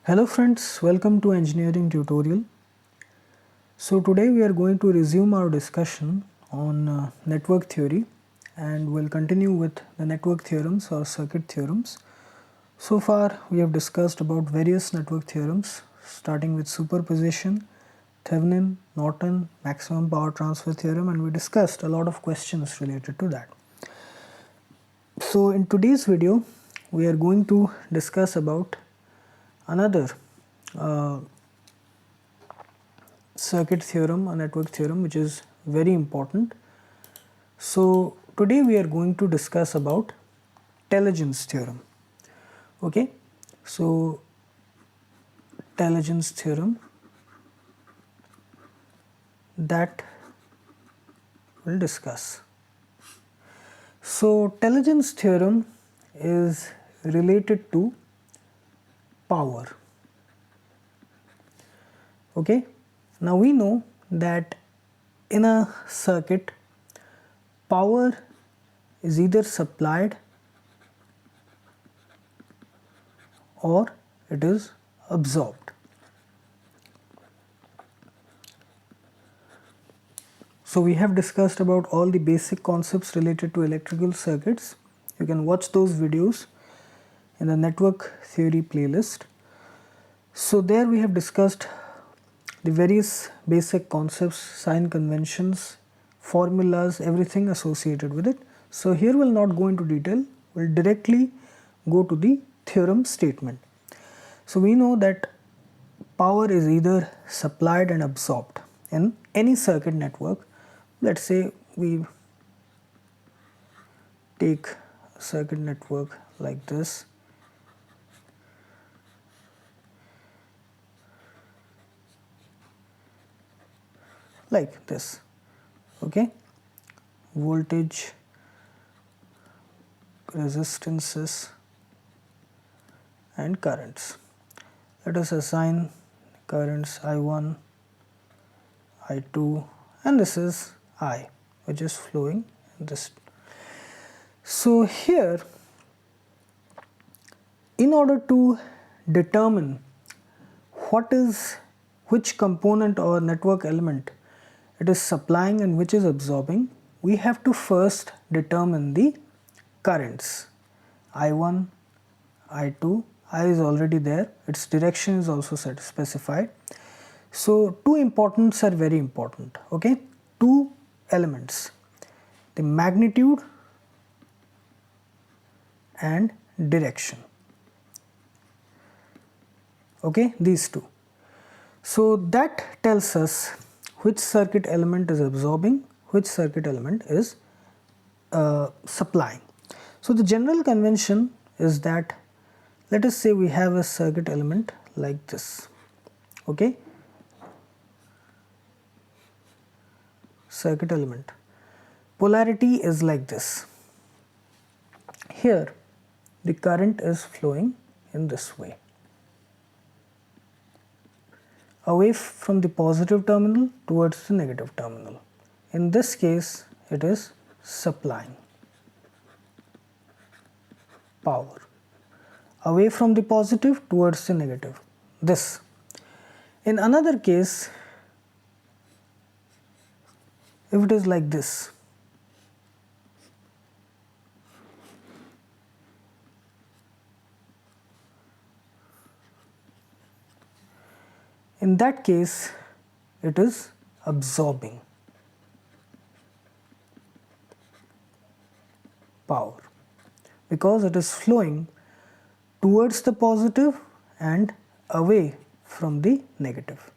Hello friends, welcome to engineering tutorial. So today we are going to resume our discussion on network theory and we'll continue with the network theorems or circuit theorems. So far we have discussed about various network theorems starting with superposition, Thevenin, Norton, maximum power transfer theorem, and we discussed a lot of questions related to that. So in today's video we are going to discuss about another circuit theorem, a network theorem, which is very important. So today we are going to discuss about Tellegens theorem. Okay, so Tellegens theorem, that we'll discuss. So Tellegens theorem is related to power. Okay, now we know that in a circuit power is either supplied or it is absorbed. So we have discussed about all the basic concepts related to electrical circuits. You can watch those videos in the network theory playlist. So there we have discussed the various basic concepts, sign conventions, formulas, everything associated with it. So here we'll not go into detail, we'll directly go to the theorem statement. So we know that power is either supplied and absorbed in any circuit network. Let's say we take a circuit network like this. Like this, okay, voltage, resistances and currents. Let us assign currents I1, I2, and this is I, which is flowing in this. So here, in order to determine which component or network element it is supplying and which is absorbing, we have to first determine the currents I1, I2. I is already there, its direction is also specified. So two importance are very important, okay, two elements, the magnitude and direction, okay, these two. So that tells us which circuit element is absorbing, which circuit element is supplying. So the general convention is that, let us say we have a circuit element like this, okay, circuit element, polarity is like this. Here the current is flowing in this way, away from the positive terminal towards the negative terminal. In this case it is supplying power, away from the positive towards the negative, this. In another case, if it is like this, in that case it is absorbing power because it is flowing towards the positive and away from the negative.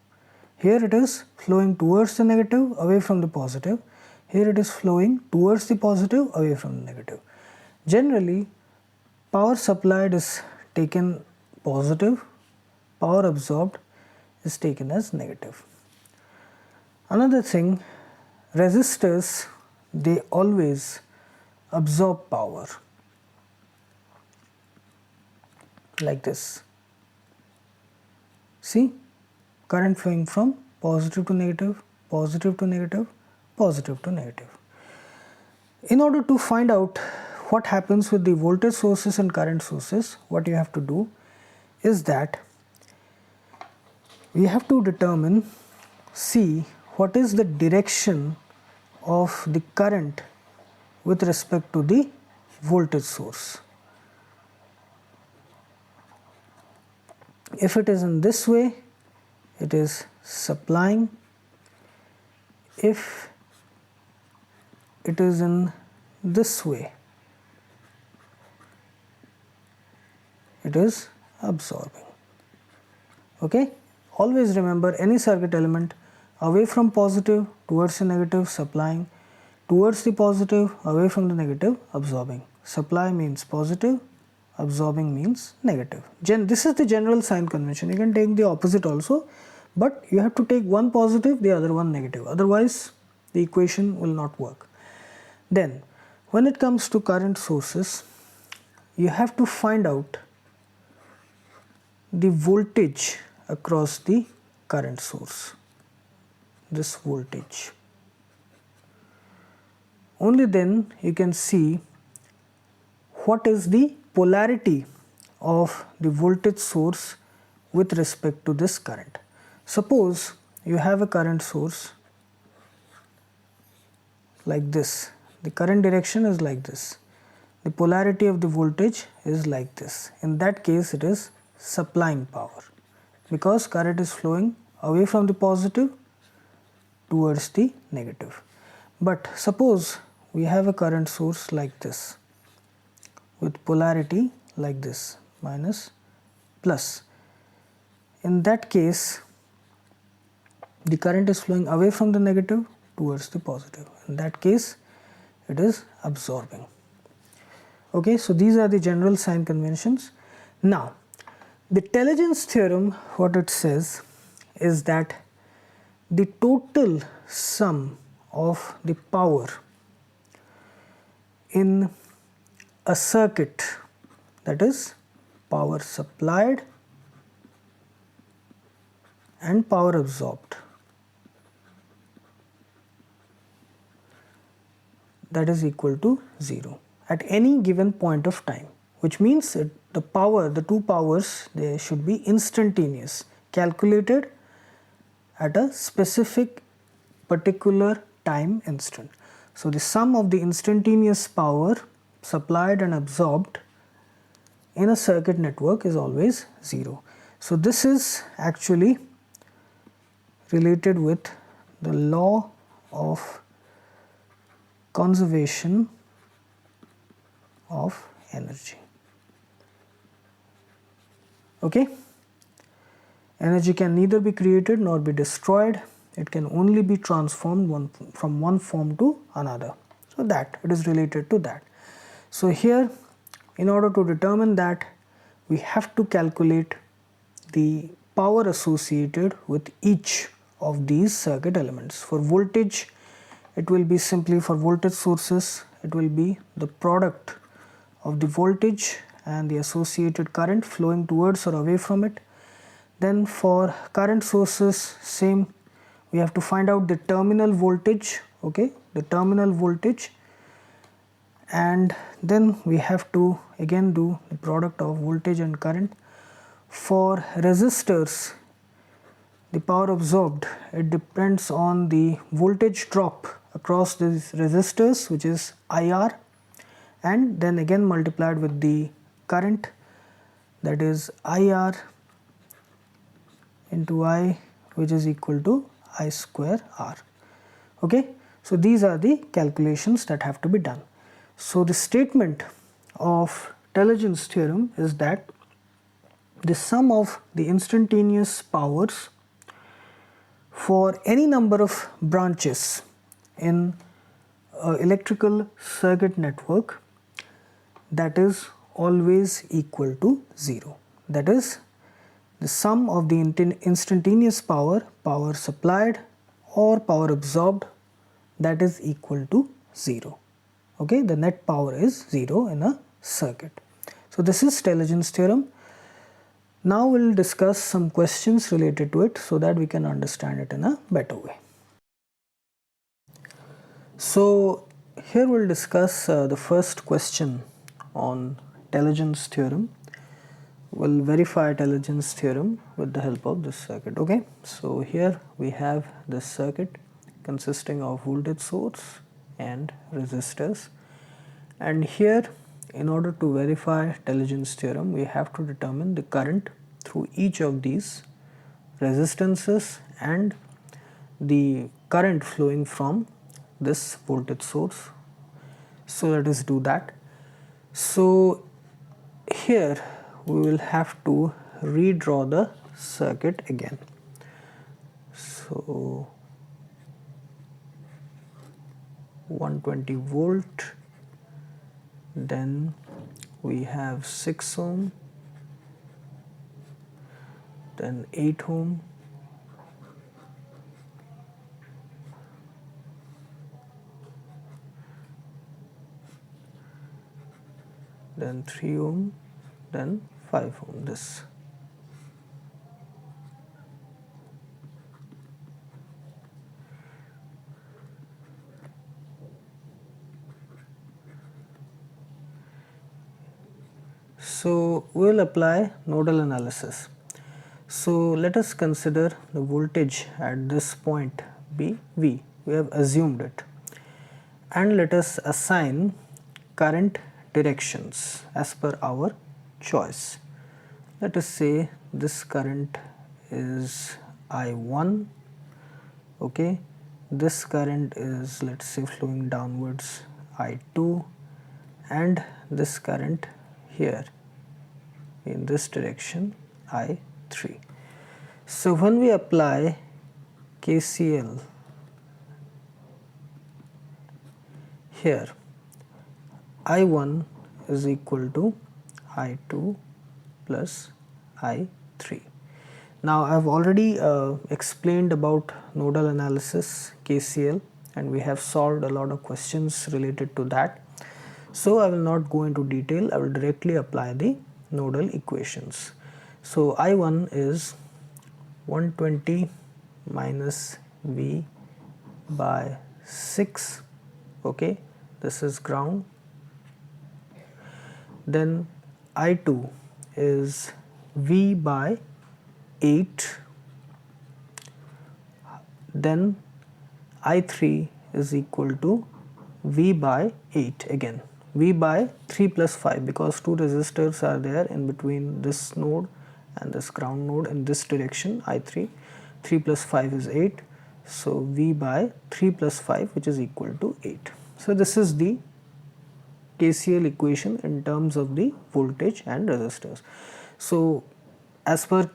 Here it is flowing towards the negative, away from the positive. Here it is flowing towards the positive, away from the negative. Generally, power supplied is taken positive, power absorbed is taken as negative. Another thing, resistors, they always absorb power like this. See, current flowing from positive to negative, positive to negative, positive to negative. In order to find out what happens with the voltage sources and current sources, what you have to do is that we have to see what is the direction of the current with respect to the voltage source. If it is in this way, it is supplying. If it is in this way, it is absorbing. Okay, always remember, any circuit element away from positive towards the negative, supplying, towards the positive, away from the negative, absorbing. Supply means positive, absorbing means negative. This is the general sign convention. You can take the opposite also, but you have to take one positive, the other one negative, otherwise the equation will not work. Then when it comes to current sources, you have to find out the voltage across the current source, this voltage. Only then you can see what is the polarity of the voltage source with respect to this current. Suppose you have a current source like this, the current direction is like this, the polarity of the voltage is like this. In that case, it is supplying power, because current is flowing away from the positive towards the negative. But suppose we have a current source like this with polarity like this, minus plus. In that case, the current is flowing away from the negative towards the positive. In that case, it is absorbing. Okay, so these are the general sign conventions. Now, the Tellegens theorem, what it says is that the total sum of the power in a circuit, that is power supplied and power absorbed, that is equal to 0 at any given point of time, which means the two powers, they should be instantaneous, calculated at a specific particular time instant. So the sum of the instantaneous power supplied and absorbed in a circuit network is always 0. So this is actually related with the law of conservation of energy. Okay, energy can neither be created nor be destroyed, it can only be transformed from one form to another. So that it is related to that. So here, in order to determine that, we have to calculate the power associated with each of these circuit elements. For voltage, it will be simply, for voltage sources, it will be the product of the voltage and the associated current flowing towards or away from it. Then for current sources, same, we have to find out the terminal voltage, okay, the terminal voltage, and then we have to again do the product of voltage and current. For resistors, the power absorbed, it depends on the voltage drop across these resistors, which is IR, and then again multiplied with the current, that is IR into I, which is equal to I square R. Okay, so these are the calculations that have to be done. So the statement of Tellegens theorem is that the sum of the instantaneous powers for any number of branches in an electrical circuit network, that is always equal to 0. That is the sum of the instantaneous power, power supplied or power absorbed, that is equal to 0. Okay, the net power is 0 in a circuit. So this is Tellegens theorem. Now we will discuss some questions related to it so that we can understand it in a better way. So here we will discuss the first question on Tellegens theorem. we'll verify Tellegens theorem with the help of this circuit. Okay, so here we have this circuit consisting of voltage source and resistors, and here in order to verify Tellegens theorem we have to determine the current through each of these resistances and the current flowing from this voltage source. So let us do that. So here we will have to redraw the circuit again. So 120 volt, then we have 6 ohm, then 8 ohm, then 3 ohm, then 5 ohm. This. So we will apply nodal analysis. So let us consider the voltage at this point be V. We have assumed it, and let us assign current directions as per our choice. Let us say this current is I1, okay, this current is, let's say, flowing downwards, I2, and this current here in this direction, I3. So when we apply KCL here, I1 is equal to I2 plus I3. Now I have already explained about nodal analysis, KCL, and we have solved a lot of questions related to that. So I will not go into detail, I will directly apply the nodal equations. So I1 is 120 minus V by 6, okay, this is ground. Then I2 is V by 8, then I3 is equal to V by 8 again, V by 3 plus 5, because two resistors are there in between this node and this ground node in this direction, I3, 3 plus 5 is 8, so V by 3 plus 5, which is equal to 8. So this is the KCL equation in terms of the voltage and resistors. So as per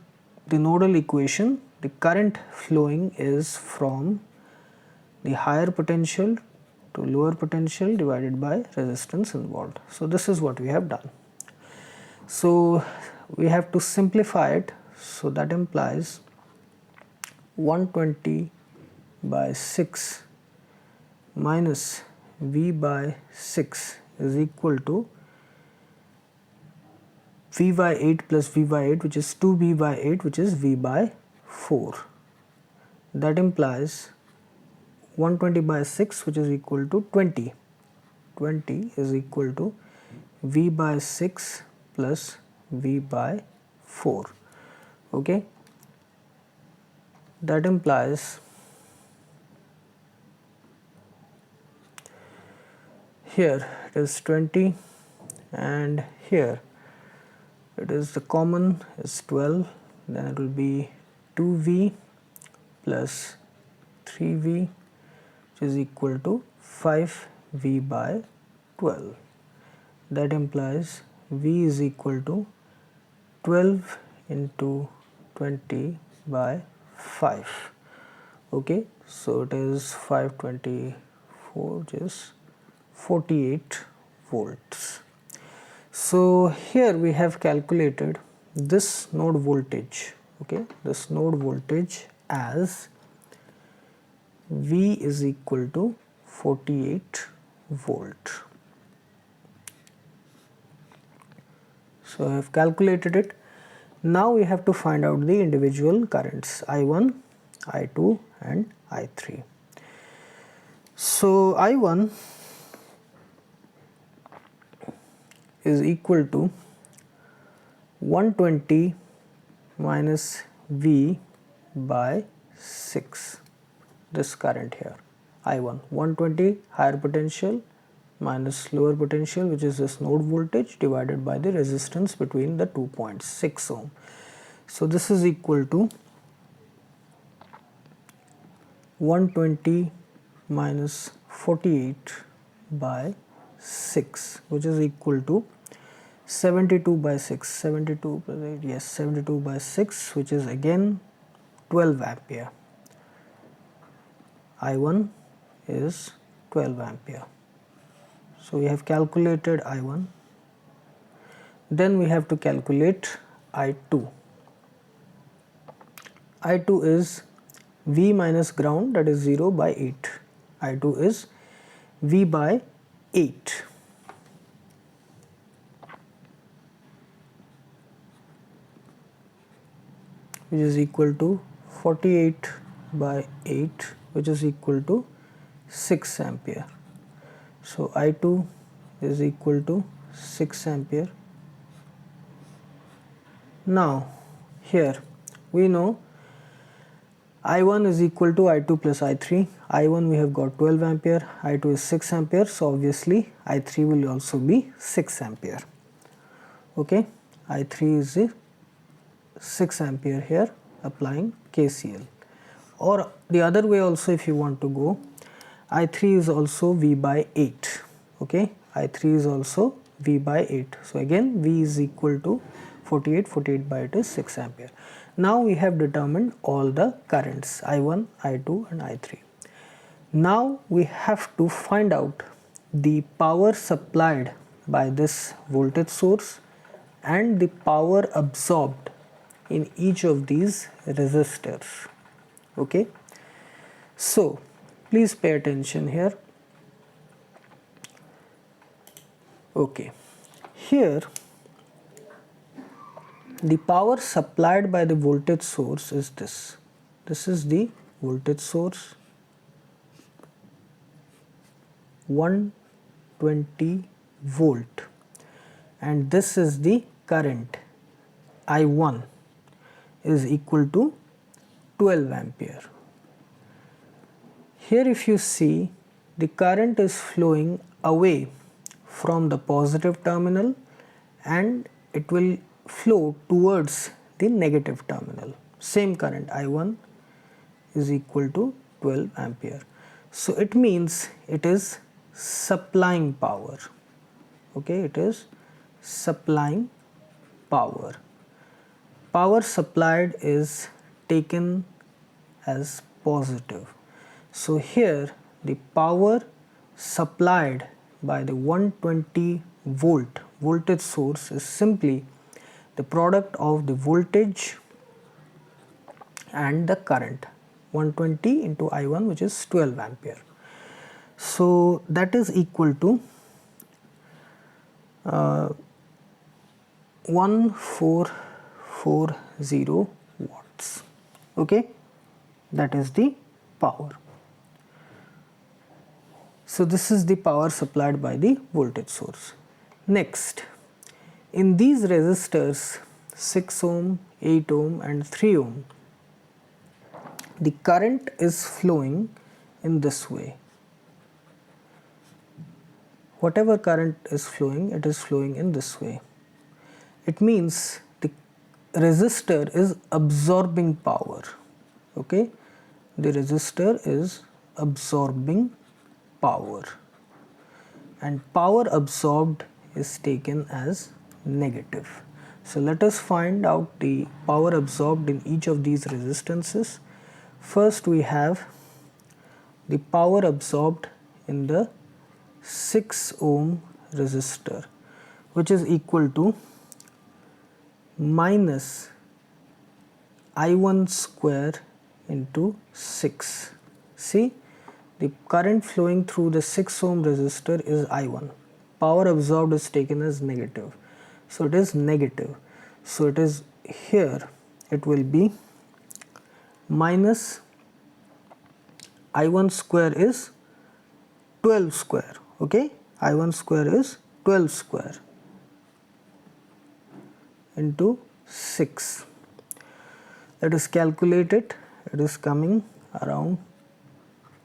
the nodal equation, the current flowing is from the higher potential to lower potential divided by resistance involved. So this is what we have done. So we have to simplify it, so that implies 120 by 6 minus V by 6 is equal to V by 8 plus V by 8, which is 2V by 8, which is V by 4. That implies 120 by 6, which is equal to 20. 20 is equal to V by 6 plus V by 4. Okay. That implies here it is 20, and here it is the common is 12, then it will be 2V plus 3V, which is equal to 5V by 12. That implies V is equal to 12 into 20 by 5. Okay, so it is 524, which is 48 volts. So here we have calculated this node voltage, okay, this node voltage as V is equal to 48 volt. So I have calculated it. Now we have to find out the individual currents I1, I2 and I3. So I1 is equal to 120 minus V by 6, this current here, I1, 120 higher potential minus lower potential, which is this node voltage, divided by the resistance between the 2 points, 6 ohm. So this is equal to 120 minus 48 by 6, which is equal to 72 by 6, 72 plus 8, yes, 72 by 6, which is again 12 ampere. I1 is 12 ampere. So we have calculated I1. Then we have to calculate I2. I2 is V minus ground, that is 0 by 8. I2 is V by 8. Which is equal to 48 by 8, which is equal to 6 ampere. So I2 is equal to 6 ampere. Now here we know I1 is equal to I2 plus I3. I1 we have got 12 ampere, I2 is 6 ampere, so obviously I3 will also be 6 ampere. Okay, I3 is 6 ampere here, applying KCL. Or the other way also, if you want to go, I3 is also V by 8. Okay, I3 is also V by 8. So again V is equal to 48, 48 by 8 is 6 ampere. Now we have determined all the currents I1, I2 and I3. Now we have to find out the power supplied by this voltage source and the power absorbed in each of these resistors. Okay, so please pay attention here. Okay, here the power supplied by the voltage source is this. This is the voltage source, 120 volt, and this is the current, I1 is equal to 12 ampere. Here if you see, the current is flowing away from the positive terminal and it will flow towards the negative terminal. Same current, I1 is equal to 12 ampere. So it means it is supplying power. Okay, it is supplying power. Power supplied is taken as positive. So here the power supplied by the 120 volt voltage source is simply the product of the voltage and the current, 120 into I1, which is 12 ampere. So that is equal to 1440 watts. Okay, that is the power. So this is the power supplied by the voltage source. Next, in these resistors 6 ohm, 8 ohm and 3 ohm, the current is flowing in this way. Whatever current is flowing, it is flowing in this way. It means the resistor is absorbing power. Okay, the resistor is absorbing power, and power absorbed is taken as negative. So let us find out the power absorbed in each of these resistances. First we have the power absorbed in the 6 ohm resistor, which is equal to minus I1 square into 6. See, the current flowing through the 6 ohm resistor is I1. Power absorbed is taken as negative. So it is negative. So it is here, it will be minus I1 square is 12 square. Okay, I1 square is 12 square into 6. Let us calculate it. It is coming around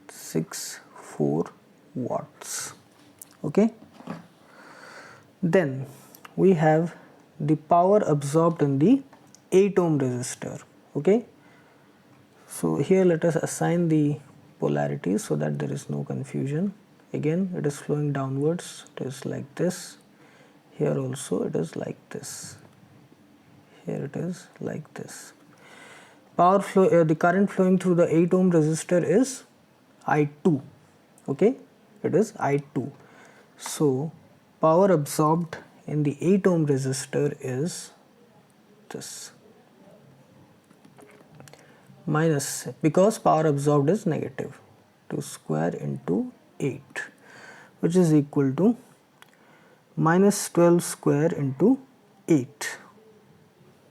64 watts. Okay. Then we have the power absorbed in the 8 ohm resistor. Okay. So here let us assign the polarity so that there is no confusion. Again, it is flowing downwards. It is like this. Here also it is like this. Here it is like this. Power flow, the current flowing through the 8 ohm resistor is I2. Okay, it is I2. So power absorbed in the 8 ohm resistor is this, minus, because power absorbed is negative, 2 square into 8, which is equal to minus 12 square into 8.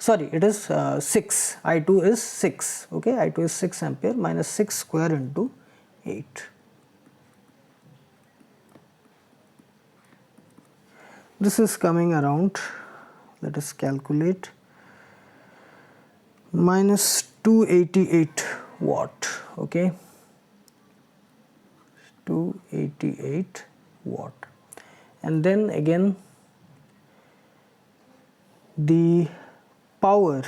Sorry, it is 6. I2 is 6. Okay, I2 is 6 ampere, minus 6 square into 8. This is coming around, let us calculate, minus 288 watt. Okay, 288 watt. And then again the power,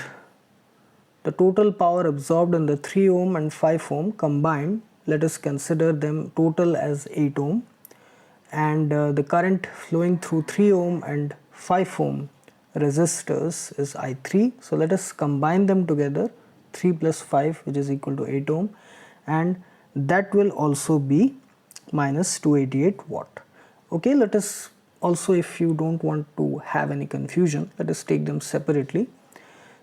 the total power absorbed in the 3 ohm and 5 ohm combined, let us consider them total as 8 ohm, and the current flowing through 3 ohm and 5 ohm resistors is I3. So let us combine them together, 3 plus 5, which is equal to 8 ohm, and that will also be minus 288 watt. Okay, let us also, if you don't want to have any confusion, let us take them separately.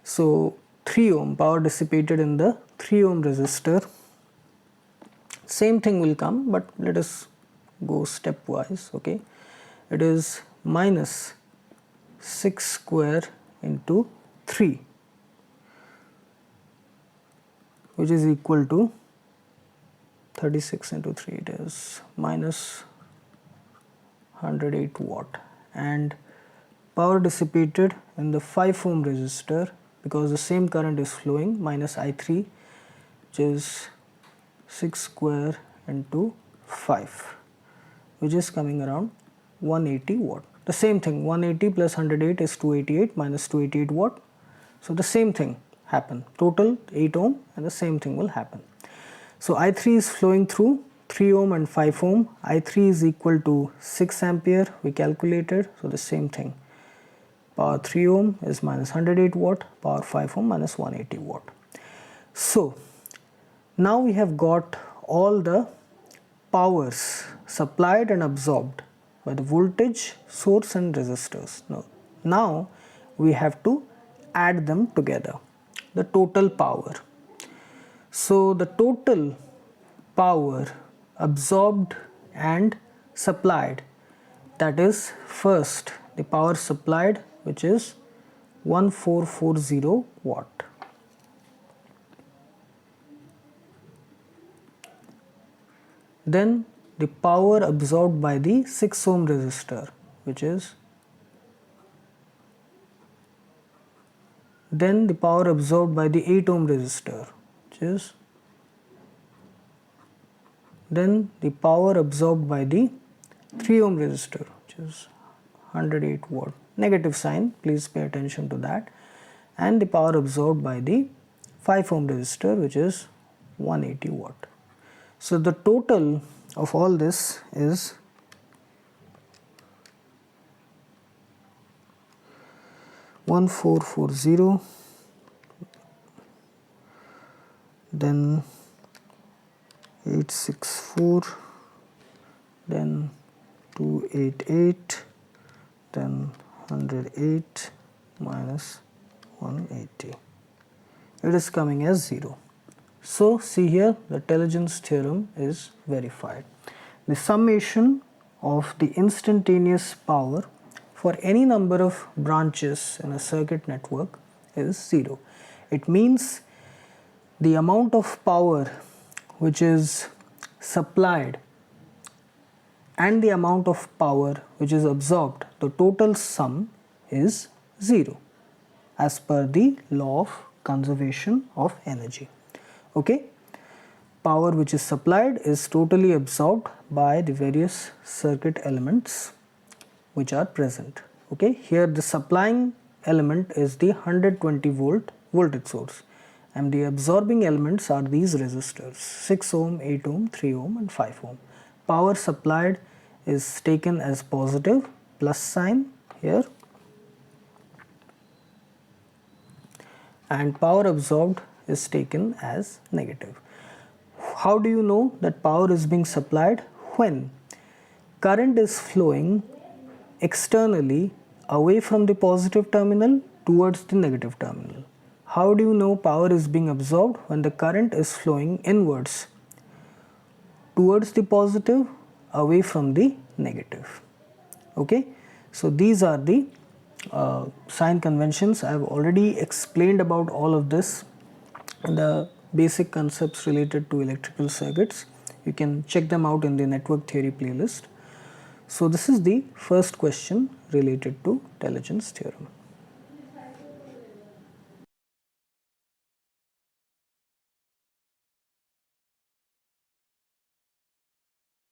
So 3 ohm power dissipated in the 3 ohm resistor, same thing will come, but let us go stepwise. Okay, it is minus 6 square into 3, which is equal to 36 into 3, it is minus 108 watt. And power dissipated in the 5 ohm resistor, because the same current is flowing, minus I3, which is 6 square into 5, which is coming around 180 watt. The same thing, 180 plus 108 is 288, minus 288 watt. So the same thing happen, total 8 ohm, and the same thing will happen. So I3 is flowing through 3 ohm and 5 ohm. I3 is equal to 6 ampere, we calculated. So the same thing, power 3 ohm is minus 108 watt, power 5 ohm minus 180 watt. So now we have got all the powers supplied and absorbed by the voltage source and resistors. Now we have to add them together, the total power. So the total power absorbed and supplied, that is first the power supplied, which is 1440 watt. Then the power absorbed by the 6 ohm resistor, which is, then the power absorbed by the 8 ohm resistor, which is, then the power absorbed by the 3 ohm resistor, which is 108 watt, negative sign, please pay attention to that, and the power absorbed by the 5 ohm resistor, which is 180 watt. So the total of all this is 1440, then 864, then 288, then 108 minus 180. It is coming as 0. So see here, the Tellegens theorem is verified. The summation of the instantaneous power for any number of branches in a circuit network is 0. It means the amount of power which is supplied and the amount of power which is absorbed, the total sum is 0. as per the law of conservation of energy. Okay, power which is supplied is totally absorbed by the various circuit elements which are present. Okay, here the supplying element is the 120 volt voltage source, and the absorbing elements are these resistors 6 ohm, 8 ohm, 3 ohm and 5 ohm. Power supplied is taken as positive, plus sign here, and power absorbed is taken as negative. How do you know that power is being supplied? When current is flowing externally away from the positive terminal towards the negative terminal. How do you know power is being absorbed? When the current is flowing inwards towards the positive, away from the negative. Okay, so these are the sign conventions. I have already explained about all of this and the basic concepts related to electrical circuits. You can check them out in the network theory playlist. So this is the first question related to Tellegens theorem.